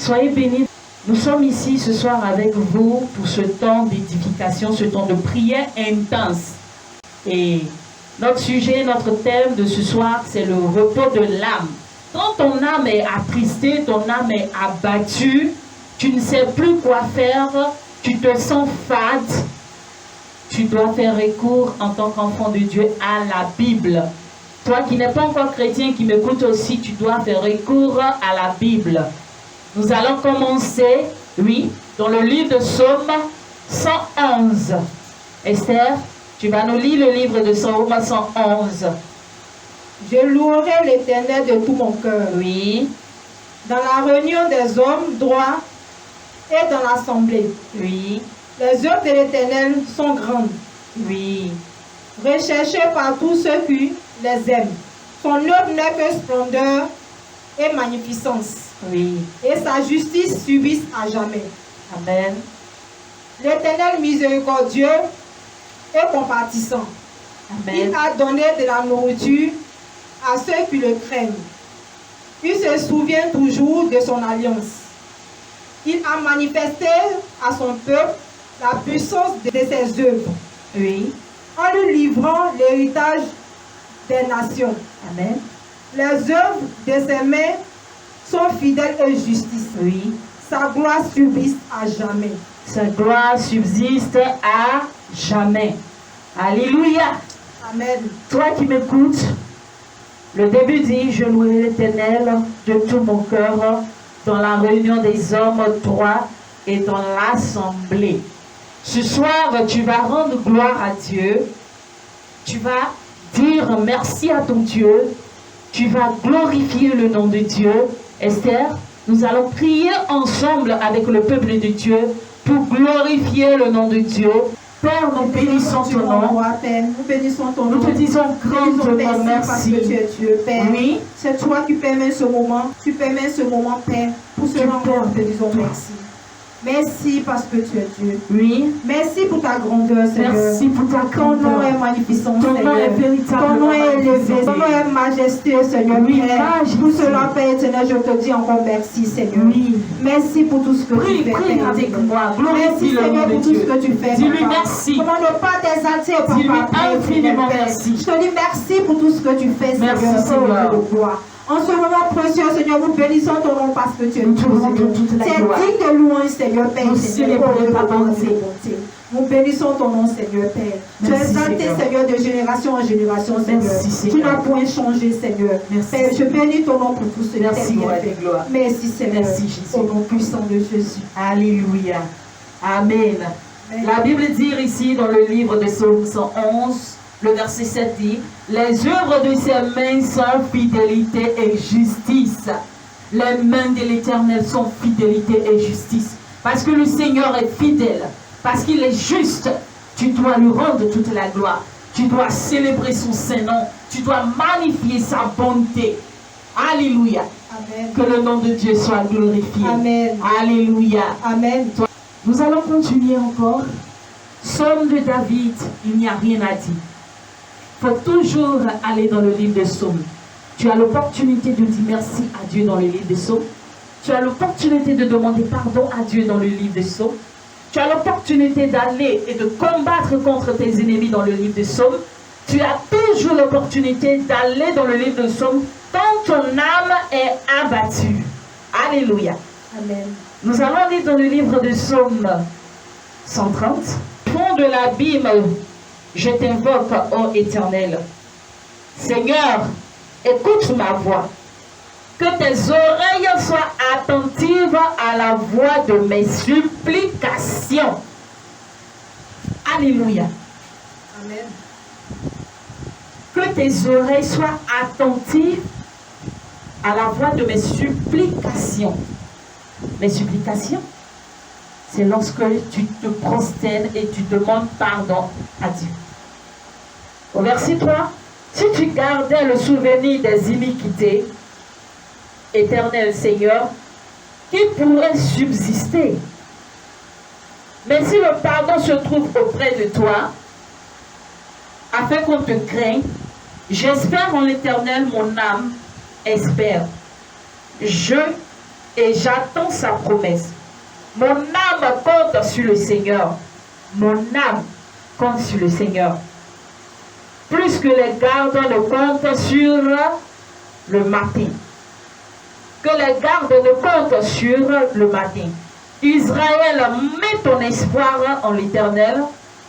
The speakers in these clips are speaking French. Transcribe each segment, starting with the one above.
Soyez bénis. Nous sommes ici ce soir avec vous pour ce temps d'édification, ce temps de prière intense. Et notre sujet, notre thème de ce soir, c'est le repos de l'âme. Quand ton âme est attristée, ton âme est abattue, tu ne sais plus quoi faire, tu te sens fade, tu dois faire recours en tant qu'enfant de Dieu à la Bible. Toi qui n'es pas encore chrétien, qui m'écoute aussi, tu dois faire recours à la Bible. Nous allons commencer, oui, dans le livre de Psaume 111. Esther, tu vas nous lire le livre de Psaume 111. Je louerai l'Éternel de tout mon cœur. Oui. Dans la réunion des hommes droits et dans l'assemblée. Oui. Les œuvres de l'Éternel sont grandes. Oui. Recherchées par tous ceux qui les aiment. Son œuvre n'est que splendeur et magnificence. Oui. Et sa justice subsiste à jamais. Amen. L'Éternel miséricordieux et compatissant. Amen. Il a donné de la nourriture à ceux qui le craignent. Il se souvient toujours de son alliance. Il a manifesté à son peuple la puissance de ses œuvres. Oui. En lui livrant l'héritage des nations. Amen. Les œuvres de ses mains sont fidèles et justice. Oui. Sa gloire subsiste à jamais. Sa gloire subsiste à jamais. Alléluia. Amen. Toi qui m'écoutes, le début dit, je louerai l'Éternel de tout mon cœur dans la réunion des hommes droits et dans l'assemblée. Ce soir, tu vas rendre gloire à Dieu. Tu vas dire merci à ton Dieu. Tu vas glorifier le nom de Dieu. Esther, nous allons prier ensemble avec le peuple de Dieu pour glorifier le nom de Dieu. Père, nous bénissons ton nom. Père, nous bénissons ton nom. Nous te disons grandement merci. Parce que tu es Dieu, Père. Oui. C'est toi qui permets ce moment. Tu permets ce moment, Père. Pour cela, nous te disons merci. Merci parce que tu es Dieu. Oui. Merci pour ta grandeur, Seigneur. Merci pour ta grandeur. Ton nom est magnificent, Ton Seigneur. nom est véritable. Ton nom est élevé. Ton nom est majestueux, Seigneur. Oui, Père. Pour cela, Père éternel, je te dis encore merci, Seigneur. Oui. Merci pour tout ce que tu fais. Prie avec moi. Merci, Seigneur, pour tout ce que tu fais. Dis-lui Papa. merci. Comment ne pas t'exalter, Papa. Dis-lui Père, infiniment Père. merci. Je te dis merci pour tout ce que tu fais, Merci, Seigneur. Seigneur. De gloire. En ce moment précieux, Seigneur, nous bénissons ton nom parce que tu es Nous te Dieu, rendons Seigneur. toute la C'est gloire. digne de louange, Seigneur, Père. Nous Seigneur, célébrons ta ta bonté. Nous bénissons ton nom, Seigneur, Père. Tu es Merci, exalté, Seigneur. Seigneur, de génération en génération, Seigneur. Merci, Tu Seigneur. n'as point changé, Seigneur. Merci, Père, je Seigneur. bénis ton nom pour tout ce que tu as Merci, bien roi fait. de gloire. Merci, Seigneur. Merci, Jésus. Au nom puissant de Jésus. Alléluia. Amen. Amen. La Bible dit ici dans le livre de Psaume 111, le verset 7 dit, les œuvres de ses mains sont fidélité et justice. Les mains de l'Éternel sont fidélité et justice. Parce que le Seigneur est fidèle, parce qu'il est juste, tu dois lui rendre toute la gloire. Tu dois célébrer son Saint-Nom. Tu dois magnifier sa bonté. Alléluia. Amen. Que le nom de Dieu soit glorifié. Amen. Alléluia. Amen. Nous allons continuer encore. Psaume de David, il n'y a rien à dire. Il faut toujours aller dans le livre de Psaume. Tu as l'opportunité de dire merci à Dieu dans le livre de Psaume. Tu as l'opportunité de demander pardon à Dieu dans le livre de Psaume. Tu as l'opportunité d'aller et de combattre contre tes ennemis dans le livre de Psaume. Tu as toujours l'opportunité d'aller dans le livre de Psaume quand ton âme est abattue. Alléluia. Amen. Nous allons lire dans le livre de Psaume 130. Fond de l'abîme, je t'invoque, ô Éternel. Seigneur, écoute ma voix. Que tes oreilles soient attentives à la voix de mes supplications. Alléluia. Amen. Que tes oreilles soient attentives à la voix de mes supplications. Mes supplications, c'est lorsque tu te prosternes et tu demandes pardon à Dieu. Au verset 3, si tu gardais le souvenir des iniquités, Éternel Seigneur, qui pourrait subsister? Mais si le pardon se trouve auprès de toi, afin qu'on te craigne, j'espère en l'Éternel, mon âme espère. Je et j'attends sa promesse. Mon âme compte sur le Seigneur. Mon âme compte sur le Seigneur. Plus que les gardes ne comptent sur le matin. Que les gardes ne comptent sur le matin. Israël, mets ton espoir en l'Éternel,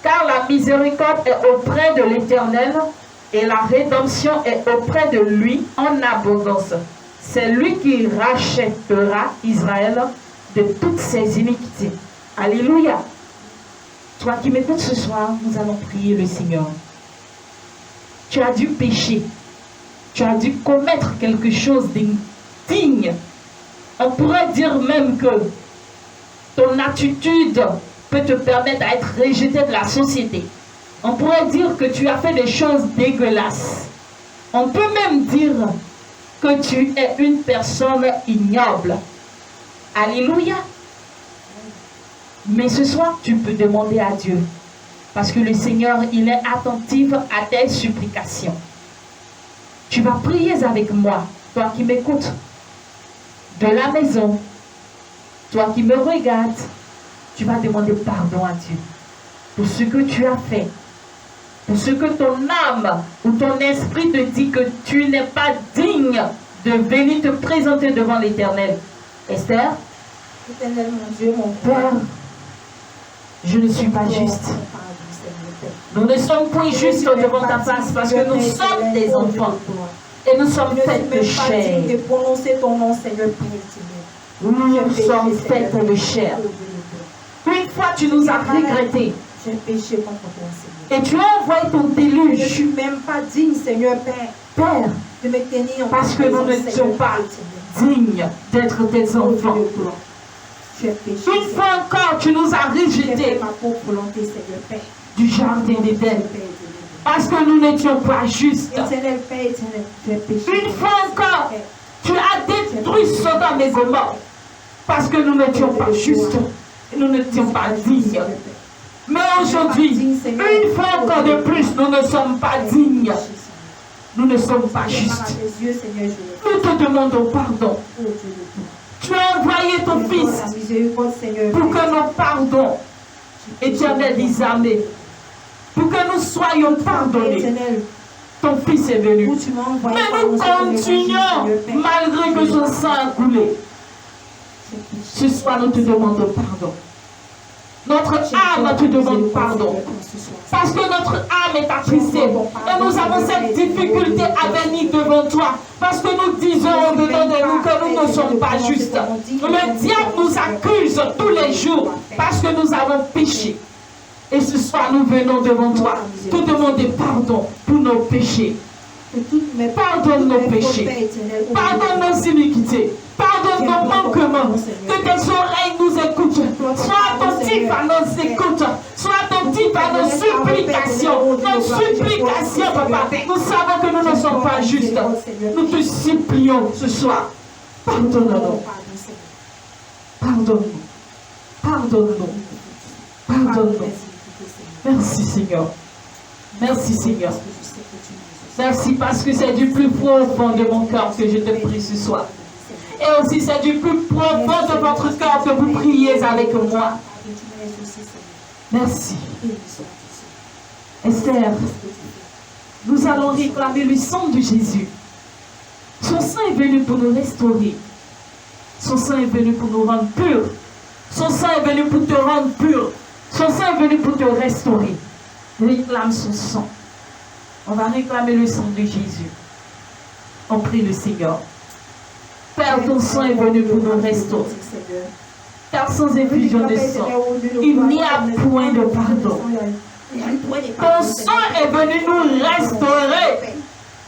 car la miséricorde est auprès de l'Éternel et la rédemption est auprès de lui en abondance. C'est lui qui rachètera Israël de toutes ses iniquités. Alléluia. Toi qui m'écoutes ce soir, nous allons prier le Seigneur. Tu as dû pécher. Tu as dû commettre quelque chose d'indigne. On pourrait dire même que ton attitude peut te permettre d'être rejeté de la société. On pourrait dire que tu as fait des choses dégueulasses. On peut même dire que tu es une personne ignoble. Alléluia. Mais ce soir, tu peux demander à Dieu. Parce que le Seigneur, il est attentif à tes supplications. Tu vas prier avec moi, toi qui m'écoutes, de la maison, toi qui me regardes, tu vas demander pardon à Dieu pour ce que tu as fait, pour ce que ton âme ou ton esprit te dit que tu n'es pas digne de venir te présenter devant l'Éternel. Esther, Éternel, mon Dieu, mon Père, je ne suis pas juste. Nous ne sommes point justes devant ta face parce que nous sommes des enfants et nous sommes faits de chair. de prononcer ton nom, Seigneur, Nous sommes faits de chair. Une fois tu nous as regrettés j'ai péché contre toi, Seigneur. et tu as envoyé ton Je ne déluge, suis même pas digne, Seigneur Père, Père, de me tenir en parce que nous n'étions pas dignes d'être tes enfants. Tu as péché. Une fois encore, tu nous as J'ai fait rejetés ma propre volonté, Seigneur Père. du jardin d'Éden parce que nous n'étions pas justes. Éternel Père, éternel, tu as péché. Une fois encore, tu as détruit Sodome et Gomorrhe parce que nous n'étions pas justes, nous n'étions pas dignes. Mais aujourd'hui, une fois encore de plus, nous ne sommes pas dignes. Nous ne sommes pas justes. Nous te demandons pardon. Tu as envoyé ton Fils pour que nous pardons. Éternel Isamé, pour que nous soyons pardonnés. Ton Fils est venu. Mais nous continuons malgré que son sang a coulé. Ce soir, nous te demandons pardon. Notre âme te demande pardon. Parce que notre âme est attristée. Et nous avons cette difficulté à venir devant toi. Parce que nous disons au-dedans de nous que nous ne sommes pas justes. Le diable nous accuse tous les jours parce que nous avons péché. Et ce soir, nous venons devant toi te demander pardon pour nos péchés. Pardonne nos péchés. Pardonne nos iniquités. Pardonne nos manquements. Que tes oreilles nous écoutent. Sois attentif à nos écoutes. Sois attentif à nos supplications. Nos supplications, papa. Nous savons que nous ne sommes pas justes. Nous te supplions ce soir. Pardonne-nous. Pardonne-nous. Pardonne-nous. Pardonne-nous. Merci Seigneur. Merci Seigneur. Merci parce que c'est du plus profond de mon cœur que je te prie ce soir. Et aussi c'est du plus profond de votre cœur que vous priez avec moi. Merci. Esther, nous allons réclamer le sang de Jésus. Son sang est venu pour nous restaurer. Son sang est venu pour nous rendre purs. Son sang est venu pour te rendre pur. Son sang est venu pour te restaurer. Réclame son sang. On va réclamer le sang de Jésus. On prie le Seigneur. Père, ton sang est venu pour nous restaurer. Car sans effusion de sang, il n'y a point de pardon. Ton sang est venu nous restaurer.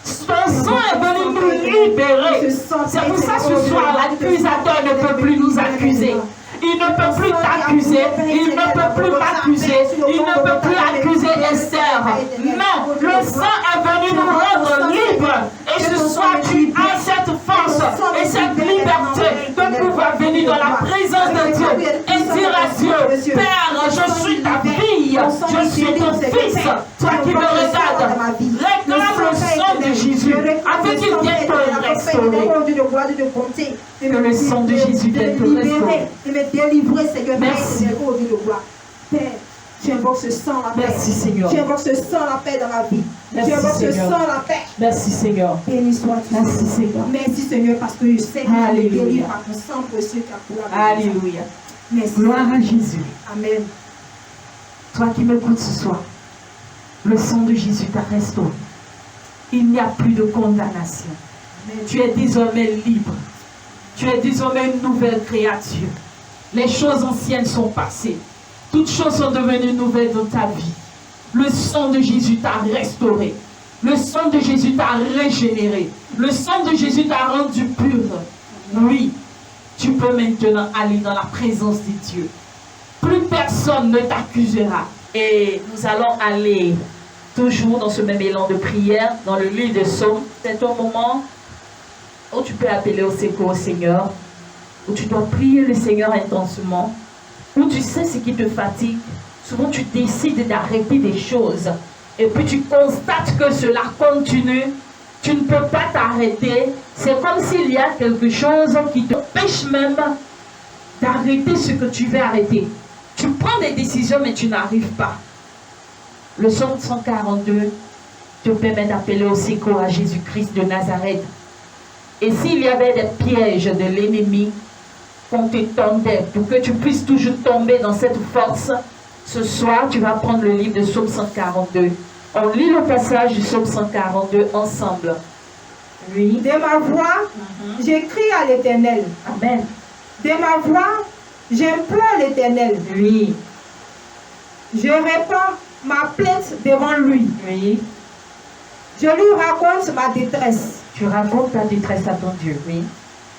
Ton sang est venu nous libérer. C'est pour ça ce soir, l'accusateur ne peut plus nous accuser. Il ne peut plus t'accuser, il ne peut plus m'accuser, il ne peut plus accuser Esther. Non, le sang est venu nous rendre libres. Et ce soir, tu as cette force et cette liberté de pouvoir venir dans la présence de Dieu et dire à Dieu, Père, je suis ta fille, je suis ton fils, toi qui me regardes. Réclame le sang de Jésus afin qu'il vienne te restaurer. Que le sang de Jésus vienne te restaurer. Et me délivrer, Seigneur. Merci. Père, tu invoques ce sang, la paix. Merci, Seigneur. Tu invoques ce sang, la paix dans ma vie. Merci, Tu invoques ce Seigneur. sang, la paix. Merci, Seigneur. Béni sois-tu. Merci, Seigneur. Merci, Seigneur, parce que je sais que tu me Alléluia. délivres par ton sang précieux qui a pour la vie. Alléluia. Merci. Gloire à Jésus. Amen. Toi qui m'écoutes ce soir, le sang de Jésus t'a restauré. Il n'y a plus de condamnation. Amen. Tu es désormais libre. Tu es désormais une nouvelle créature. Les choses anciennes sont passées. Toutes choses sont devenues nouvelles dans ta vie. Le sang de Jésus t'a restauré. Le sang de Jésus t'a régénéré. Le sang de Jésus t'a rendu pur. Oui, tu peux maintenant aller dans la présence de Dieu. Plus personne ne t'accusera. Et nous allons aller toujours dans ce même élan de prière, dans le livre de Psaumes. C'est un moment où tu peux appeler au secours au Seigneur, où tu dois prier le Seigneur intensément, où tu sais ce qui te fatigue. Souvent tu décides d'arrêter des choses et puis tu constates que cela continue. Tu ne peux pas t'arrêter. C'est comme s'il y a quelque chose qui t'empêche même d'arrêter ce que tu veux arrêter. Tu prends des décisions mais tu n'arrives pas. Le psaume 142 te permet d'appeler au secours à Jésus-Christ de Nazareth. Et s'il y avait des pièges de l'ennemi qu'on te tendait pour que tu puisses toujours tomber dans cette force, ce soir tu vas prendre le livre de Psaume 142. On lit le passage du Psaume 142 ensemble. Oui. De ma voix, j'écris à l'Éternel. Amen. De ma voix, j'implore l'Éternel. Oui. Je répands ma plainte devant lui. Oui. Je lui raconte ma détresse. Tu racontes ta détresse à ton Dieu. Oui.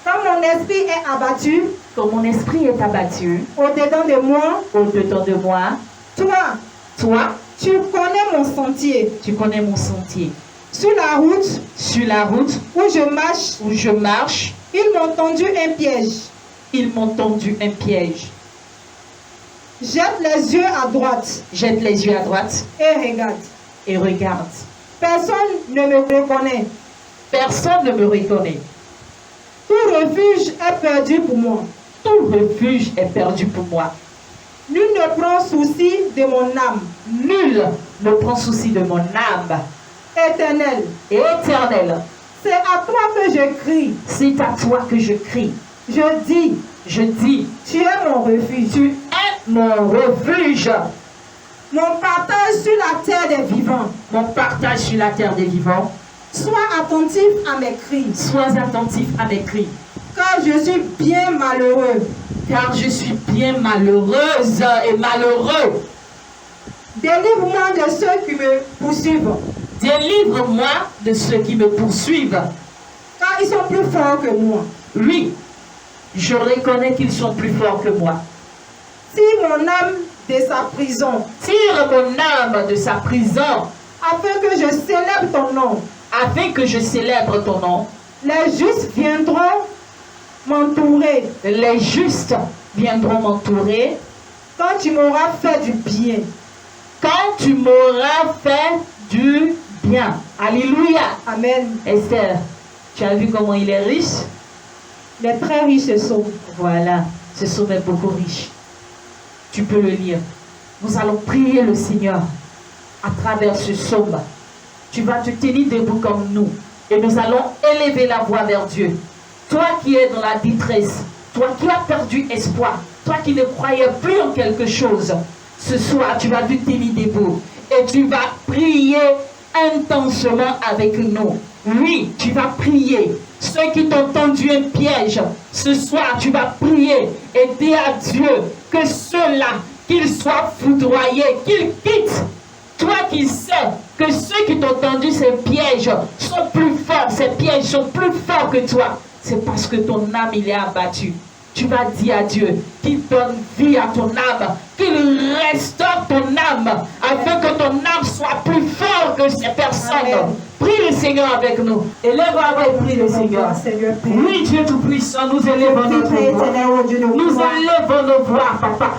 Quand mon esprit est abattu, Quand mon esprit est abattu, au-dedans de moi, au-dedans de moi, toi, tu connais mon sentier. tu connais mon sentier. Sur la route où je marche, ils m'ont tendu un piège. ils m'ont tendu un piège. Jette les yeux à droite Jette les yeux à droite et regarde. et regarde. Personne ne me reconnaît. Personne ne me reconnaît. Tout refuge est perdu pour moi. Tout refuge est perdu pour moi. Nul ne prend souci de mon âme. Nul ne prend souci de mon âme. Éternel, Éternel, c'est à toi que je crie. c'est à toi que je crie. Je dis, Tu es mon refuge. tu es mon refuge. Mon partage sur la terre des vivants. Mon partage sur la terre des vivants. Sois attentif à mes cris, Sois attentif à mes cris, car je suis bien malheureux. car je suis bien malheureuse et malheureux. Délivre-moi de ceux qui me poursuivent, Délivre-moi de ceux qui me poursuivent. car ils sont plus forts que moi. Oui, je reconnais qu'ils sont plus forts que moi. Tire mon âme de sa prison, Tire mon âme de sa prison, afin que je célèbre ton nom. afin que je célèbre ton nom. Les justes viendront m'entourer Les justes viendront m'entourer quand tu m'auras fait du bien. quand tu m'auras fait du bien. Alléluia. Amen. Esther, tu as vu comment il est riche? Les très riches sont. Voilà, ce psaume est beaucoup riche. Tu peux le lire. Nous allons prier le Seigneur à travers ce psaume. Tu vas te tenir debout comme nous et nous allons élever la voix vers Dieu. Toi qui es dans la détresse, toi qui as perdu espoir, toi qui ne croyais plus en quelque chose, ce soir tu vas te tenir debout et tu vas prier intensément avec nous. Oui, tu vas prier. Ceux qui t'ont tendu un piège, ce soir tu vas prier et dire à Dieu que ceux-là, qu'ils soient foudroyés, qu'ils quittent. Toi qui sais que ceux qui t'ont tendu ces pièges sont plus forts, ces pièges sont plus forts que toi, c'est parce que ton âme il est abattue. Tu vas dire à Dieu qu'il donne vie à ton âme, qu'il restaure ton âme, afin que ton âme soit plus forte que ces personnes. Amen. Prie le Seigneur avec nous. Élève avec prie le Seigneur. Seigneur, Père. Oui, Dieu Tout-Puissant, nous élevons notre voix. Éternel, oh Dieu de Nous gloire. élevons nos voix, Papa.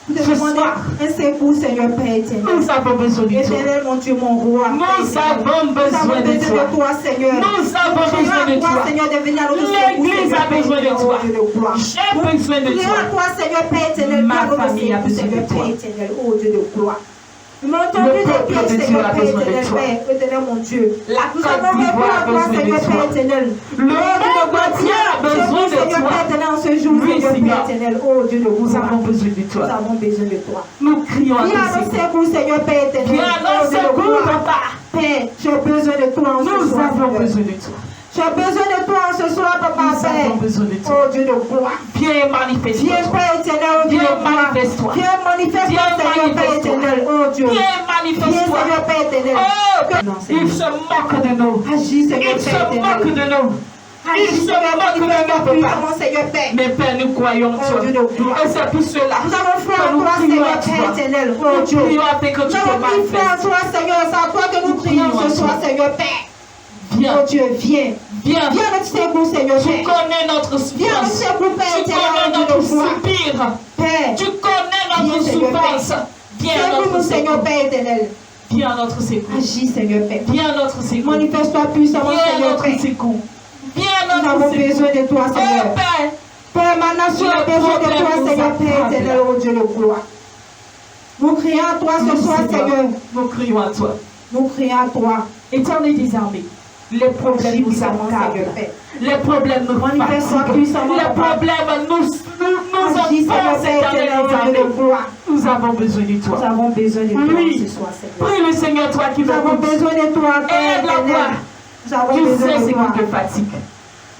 Vous te Ce demandez soir, un secours, Seigneur Père éternel. nous avons besoin de toi. Éternel, mon Dieu, mon roi. Nous avons besoin de toi. Seigneur. Nous avons besoin de toi. Seigneur, de venir à notre L'Église a besoin de toi. J'ai besoin de Prions à toi. toi, Seigneur Père éternel. Ma Viens à famille a notre besoin de Seigneur toi. Père éternel. Oh Dieu de gloire. Nous m'entendons Le des peuple pieds, de Dieu Seigneur a Père besoin de éternel, toi. Père éternel, mon Dieu. La Nous Côte avons besoin d'Ivoire a de toi, besoin de Seigneur toi. Père éternel. Le monde entier a besoin de Seigneur toi. Père éternel, en ce jour, Oui, Seigneur Seigneur. Père éternel. Oh Dieu de Nous gloire. avons besoin de Nous toi. avons besoin de toi. Nous crions à Viens à ton notre Seigneur. secours, Seigneur Père éternel. Viens à Oh notre Dieu de secours, gloire. papa. Père, j'ai besoin de toi en ce Nous soir. avons Seigneur. besoin de toi. J'ai besoin de toi en ce soir, Papa Nous Père. avons besoin de toi. Oh Dieu de gloire. Viens Viens, manifeste-toi. Père éternel, oh Dieu Viens, de gloire. manifeste-toi. Viens, manifeste-toi, Viens, Seigneur Père manifeste-toi. éternel. Oh Dieu. Viens Viens, manifeste-toi. Seigneur Père éternel. Oh, Non, il Seigneur. se moque de nous. Agis, Seigneur Il se Père moque éternel. de nous. Il Agis, se Seigneur, moque de manifeste nous, ta papa. puissance, Seigneur Père. Mais Père, nous croyons en Oh, toi. Dieu de gloire. Et c'est pour cela Nous avons foi que en nous toi, prions Seigneur à Père toi. éternel. Oh Nous Dieu. prions afin que Nous tu te avons pris foi en manifestes. toi, Seigneur. C'est à toi que nous prions prions ce à soir, toi. Seigneur Père. Viens, Oh Dieu, viens. viens. Viens notre secours, Seigneur Tu Père. connais notre Viens notre souffrance. secours, Père Tu éternel, connais oh Dieu notre de gloire. soupir. Père, Tu connais notre Viens, Seigneur souffrance. Viens à secours-nous, notre Seigneur secours. Père éternel. Viens à notre secours. Agis, Seigneur Père. Viens à notre secours. Manifeste-toi puissamment, Viens à Seigneur notre Père. secours. Viens à Nous notre avons secours. besoin de toi, Oh Seigneur. Père, Père, ma nation a Le besoin de problème toi, nous Seigneur Père accable. éternel, oh Dieu de gloire. Nous crions à toi ce soir, Seigneur. nous crions à toi. Nous crions à toi. Éternel des armées, les problèmes Agis nous puissamment, Seigneur accablent. Père. Les problèmes nous Manifeste-toi fatiguent. puissamment, Les papa. problèmes nous Agis, Seigneur enfoncent, Père éternel éternel, des oh Dieu de armées. gloire. Nous avons besoin de Nous toi. avons besoin de toi Oui. ce soir, Seigneur. Prie le Seigneur, toi qui Nous avons m'écoutes. besoin de toi, Père Aide-la, éternel. toi. Nous avons Tu besoin sais ce de toi. qui te fatigue.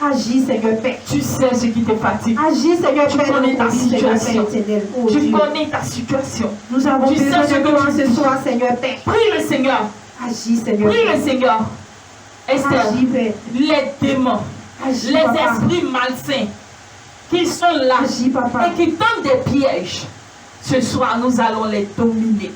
Agis, Seigneur Père. Tu sais ce qui te fatigue. Agis, Seigneur Tu Père, connais dans ta notre vie, Seigneur situation. Père éternel. Oh Tu Dieu. connais ta situation. Nous avons Tu sais besoin ce de que toi tu ce dis. soir, Seigneur Père. Prie le Seigneur. Agis, Seigneur Prie Père. le Seigneur. Esther, Agis, Père. les démons, Agis, les papa. esprits malsains qui sont là Agis, papa. et qui tendent des pièges, ce soir, nous allons les dominer.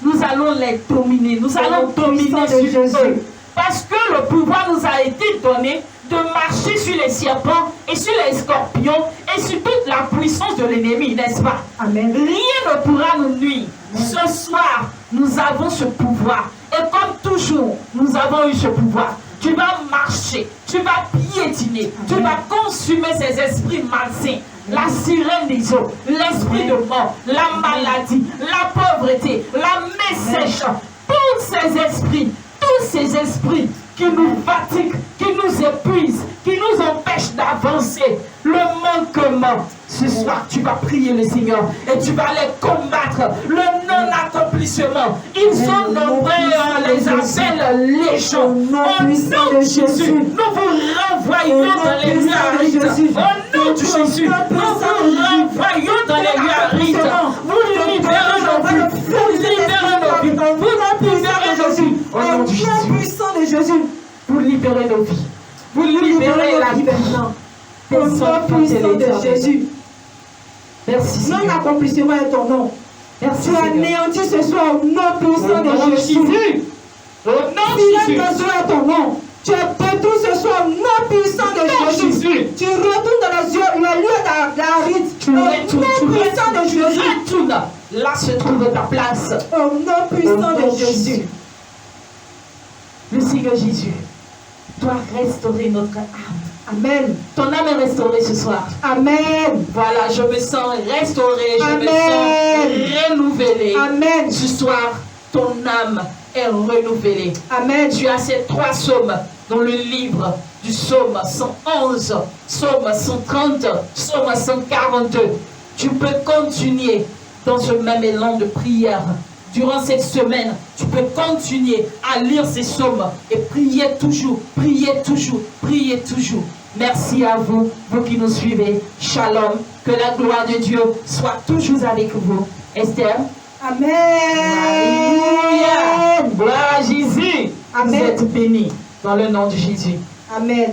Nous allons les dominer. Nous allons dominer puissant de sur Jésus. eux. Parce que le pouvoir nous a été donné de marcher sur les serpents et sur les scorpions et sur toute la puissance de l'ennemi, n'est-ce pas? Amen. Rien ne pourra nous nuire. Amen. Ce soir, nous avons ce pouvoir. Et comme toujours, nous avons eu ce pouvoir. Tu vas marcher, tu vas piétiner, tu vas consumer ces esprits malsains. La sirène des eaux, l'esprit de mort, la maladie, la pauvreté, la main sèche, tous ces esprits qui nous fatiguent, qui nous épuisent, qui nous empêchent d'avancer, le manquement. Ce soir, tu vas prier le Seigneur et tu vas les combattre. Le non-accomplissement. Ils sont nombreux, on les appelle légions. Au nom de Jésus, nous vous renvoyons dans les lieux arides. Au nom de Jésus, nous vous renvoyons dans les lieux arides. Vous libérez nos vies. Vous libérez nos vies. Vous libérez nos vies. Au nom de Jésus. Puissant de Jésus. Vous libérez nos vies. Vous libérez la vie maintenant. des Au nom enfants puissant de téléchargés. Jésus. Merci Seigneur. Non-accomplissement est ton nom. Merci Tu as Seigneur. anéanti ce soir au nom Au puissant nom de de Jésus. Jésus. Au nom de Silence Jésus. besoin à ton nom. Tu as détruit ce soir au nom puissant de Au nom de Jésus. Jésus. Tu retournes dans les lieux d'Aride. Tu Au retournes, nom puissant de tu Jésus. retournes. Là se trouve ta place. Au nom Au puissant nom de Jésus. Le Seigneur Jésus doit restaurer notre âme. Amen. Ton âme est restaurée ce soir. Amen. Voilà, je me sens restaurée, je me Amen. sens renouvelée. Amen. Ce soir, ton âme est renouvelée. Amen. Tu as ces 3 psaumes dans le livre du psaume 111, psaume 130, psaume 142. Tu peux continuer dans ce même élan de prière. Durant cette semaine, tu peux continuer à lire ces psaumes et prier toujours, prier toujours, prier toujours. Merci à vous, vous qui nous suivez. Shalom, que la gloire de Dieu soit toujours avec vous. Esther. Amen. Alléluia. Gloire à Jésus. Amen. Vous êtes bénis dans le nom de Jésus. Amen.